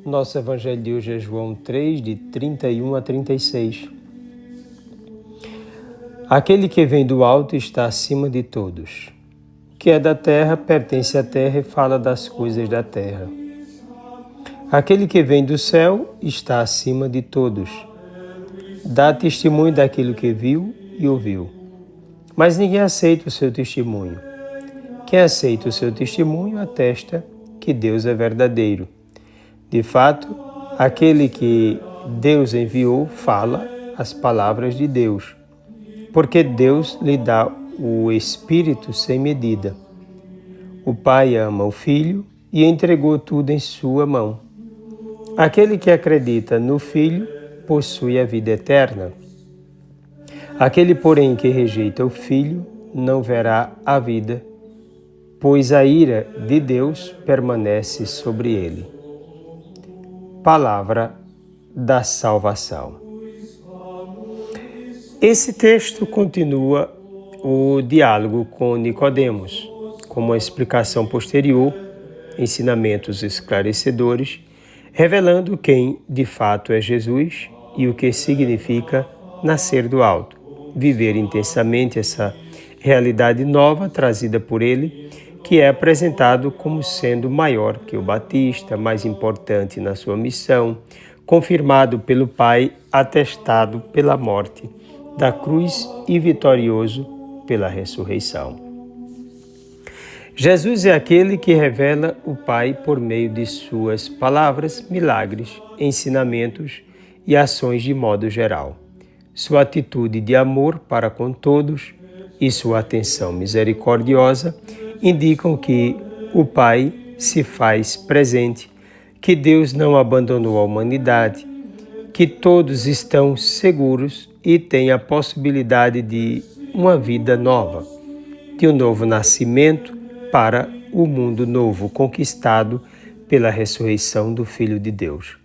Nosso Evangelho de hoje é João 3, de 31 a 36. Aquele que vem do alto está acima de todos. O que é da terra pertence à terra e fala das coisas da terra. Aquele que vem do céu está acima de todos. Dá testemunho daquilo que viu e ouviu. Mas ninguém aceita o seu testemunho. Quem aceita o seu testemunho atesta que Deus é verdadeiro. De fato, aquele que Deus enviou fala as palavras de Deus, porque Deus lhe dá o Espírito sem medida. O Pai ama o Filho e entregou tudo em sua mão. Aquele que acredita no Filho possui a vida eterna. Aquele, porém, que rejeita o Filho não verá a vida, pois a ira de Deus permanece sobre ele. Palavra da salvação. Esse texto continua o diálogo com Nicodemos, com uma explicação posterior, ensinamentos esclarecedores, revelando quem de fato é Jesus e o que significa nascer do alto, viver intensamente essa realidade nova trazida por ele, que é apresentado como sendo maior que o Batista, mais importante na sua missão, confirmado pelo Pai, atestado pela morte da cruz e vitorioso pela ressurreição. Jesus é aquele que revela o Pai por meio de suas palavras, milagres, ensinamentos e ações de modo geral. Sua atitude de amor para com todos e sua atenção misericordiosa indicam que o Pai se faz presente, que Deus não abandonou a humanidade, que todos estão seguros e têm a possibilidade de uma vida nova, de um novo nascimento para o mundo novo conquistado pela ressurreição do Filho de Deus.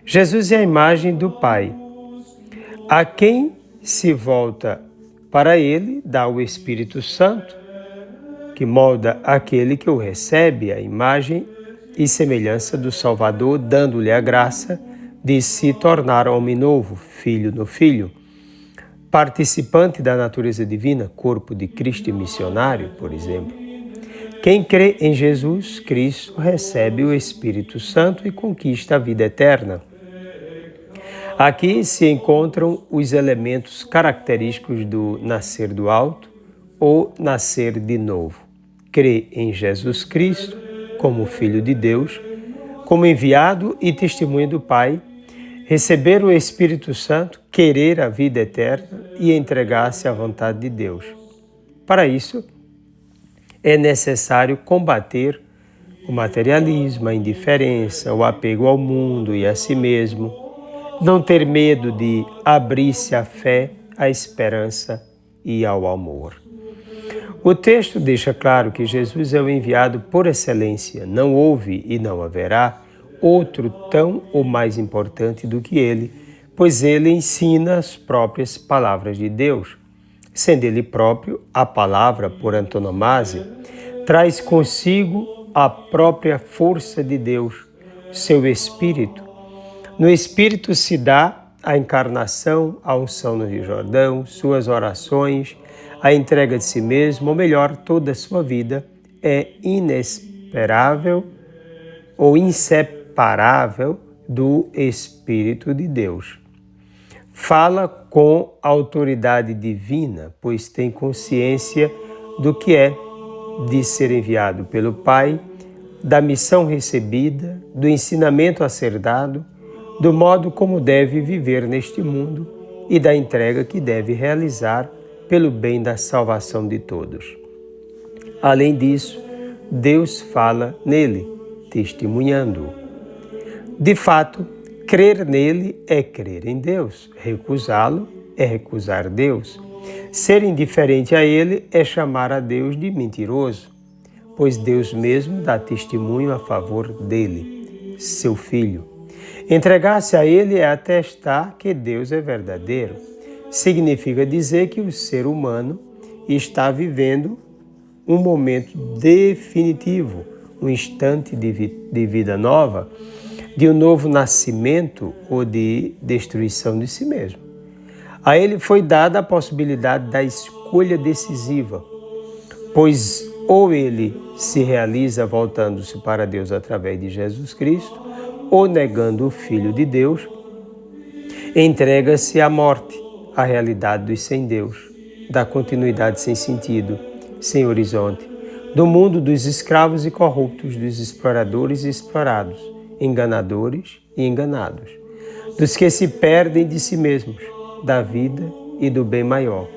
Jesus é a imagem do Pai. A quem se volta para ele dá o Espírito Santo, que molda aquele que o recebe, a imagem e semelhança do Salvador, dando-lhe a graça de se tornar homem novo, filho no Filho, participante da natureza divina, corpo de Cristo e missionário, por exemplo. Quem crê em Jesus Cristo recebe o Espírito Santo e conquista a vida eterna. Aqui se encontram os elementos característicos do nascer do alto ou nascer de novo. Crer em Jesus Cristo como Filho de Deus, como enviado e testemunha do Pai, receber o Espírito Santo, querer a vida eterna e entregar-se à vontade de Deus. Para isso, é necessário combater o materialismo, a indiferença, o apego ao mundo e a si mesmo, não ter medo de abrir-se à fé, à esperança e ao amor. O texto deixa claro que Jesus é o enviado por excelência. Não houve e não haverá outro tão ou mais importante do que ele, pois ele ensina as próprias palavras de Deus. Sendo ele próprio a palavra por antonomasia, traz consigo a própria força de Deus, seu Espírito. No Espírito se dá a encarnação, a unção no Rio Jordão, suas orações, a entrega de si mesmo, ou melhor, toda a sua vida é inesperável ou inseparável do Espírito de Deus. Fala com autoridade divina, pois tem consciência do que é de ser enviado pelo Pai, da missão recebida, do ensinamento a ser dado, do modo como deve viver neste mundo e da entrega que deve realizar pelo bem da salvação de todos. Além disso, Deus fala nele, testemunhando-o. De fato, crer nele é crer em Deus, recusá-lo é recusar Deus. Ser indiferente a ele é chamar a Deus de mentiroso, pois Deus mesmo dá testemunho a favor dele, seu Filho. Entregar-se a ele é atestar que Deus é verdadeiro. Significa dizer que o ser humano está vivendo um momento definitivo, um instante de vida nova, de um novo nascimento ou de destruição de si mesmo. A ele foi dada a possibilidade da escolha decisiva, pois ou ele se realiza voltando-se para Deus através de Jesus Cristo, ou negando o Filho de Deus, entrega-se à morte, à realidade dos sem Deus, da continuidade sem sentido, sem horizonte, do mundo dos escravos e corruptos, dos exploradores e explorados, enganadores e enganados, dos que se perdem de si mesmos, da vida e do bem maior.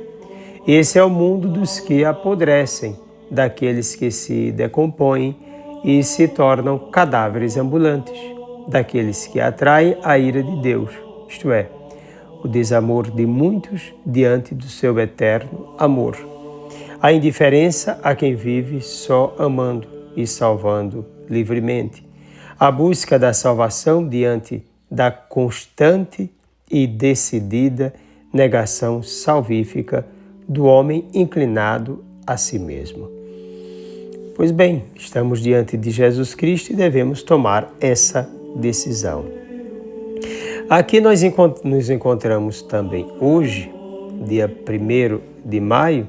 Esse é o mundo dos que apodrecem, daqueles que se decompõem e se tornam cadáveres ambulantes, daqueles que atraem a ira de Deus, isto é, o desamor de muitos diante do seu eterno amor. A indiferença a quem vive só amando e salvando livremente. A busca da salvação diante da constante e decidida negação salvífica do homem inclinado a si mesmo. Pois bem, estamos diante de Jesus Cristo e devemos tomar essa decisão. Aqui nós nos encontramos também hoje, dia 1º de maio,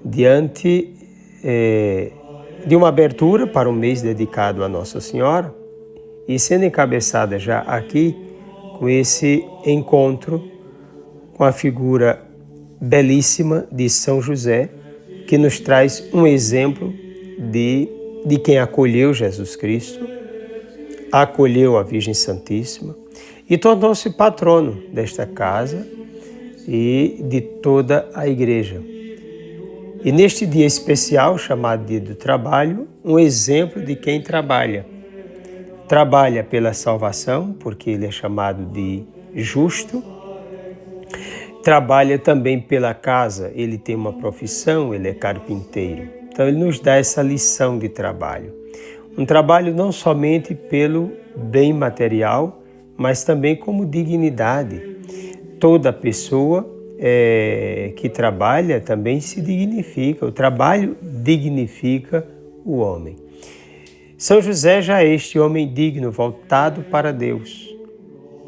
diante de uma abertura para um mês dedicado a Nossa Senhora e sendo encabeçada já aqui com esse encontro com a figura belíssima de São José, que nos traz um exemplo de quem acolheu Jesus Cristo, acolheu a Virgem Santíssima e tornou-se patrono desta casa e de toda a Igreja. E neste dia especial, chamado Dia do Trabalho, um exemplo de quem trabalha. Trabalha pela salvação, porque ele é chamado de justo. Trabalha também pela casa, ele tem uma profissão, ele é carpinteiro. Então ele nos dá essa lição de trabalho. Um trabalho não somente pelo bem material, mas também como dignidade. Toda pessoa que trabalha também se dignifica. O trabalho dignifica o homem. São José já é este homem digno, voltado para Deus.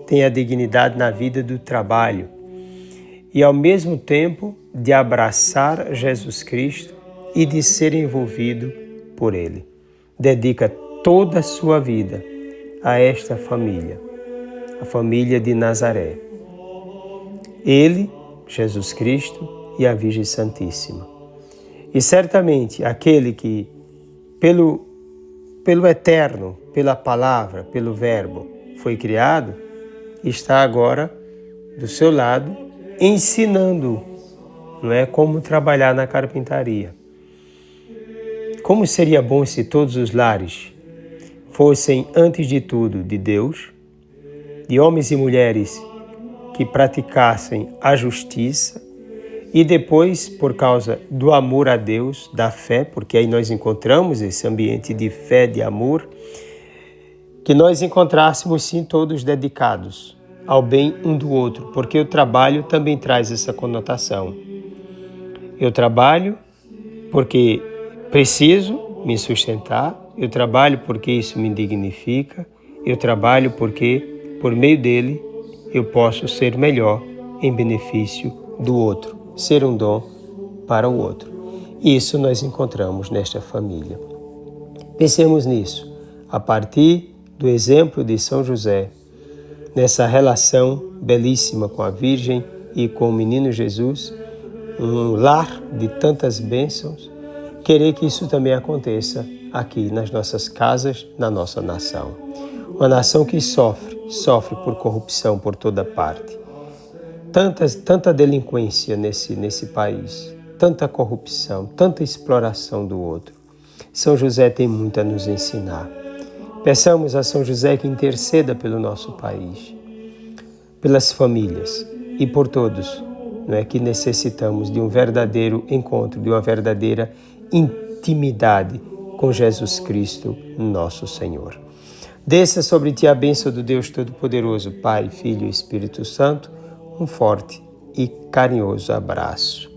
Tem a dignidade na vida do trabalho e, ao mesmo tempo, de abraçar Jesus Cristo e de ser envolvido por Ele. Dedica toda a sua vida a esta família, a família de Nazaré. Ele, Jesus Cristo e a Virgem Santíssima. E certamente aquele que, pelo Eterno, pela Palavra, pelo Verbo, foi criado, está agora do seu lado, ensinando, não é, como trabalhar na carpintaria. Como seria bom se todos os lares fossem, antes de tudo, de Deus, de homens e mulheres que praticassem a justiça e depois, por causa do amor a Deus, da fé, porque aí nós encontramos esse ambiente de fé, de amor, que nós encontrássemos sim todos dedicados ao bem um do outro, porque o trabalho também traz essa conotação. Eu trabalho porque preciso me sustentar, eu trabalho porque isso me dignifica, eu trabalho porque, por meio dele, eu posso ser melhor em benefício do outro, ser um dom para o outro. Isso nós encontramos nesta família. Pensemos nisso, a partir do exemplo de São José, nessa relação belíssima com a Virgem e com o menino Jesus, um lar de tantas bênçãos, querer que isso também aconteça aqui nas nossas casas, na nossa nação. Uma nação que sofre por corrupção por toda parte. Tanta delinquência nesse país, tanta corrupção, tanta exploração do outro. São José tem muito a nos ensinar. Peçamos a São José que interceda pelo nosso país, pelas famílias e por todos, não é, que necessitamos de um verdadeiro encontro, de uma verdadeira intimidade com Jesus Cristo, nosso Senhor. Desça sobre ti a bênção do Deus Todo-Poderoso, Pai, Filho e Espírito Santo, um forte e carinhoso abraço.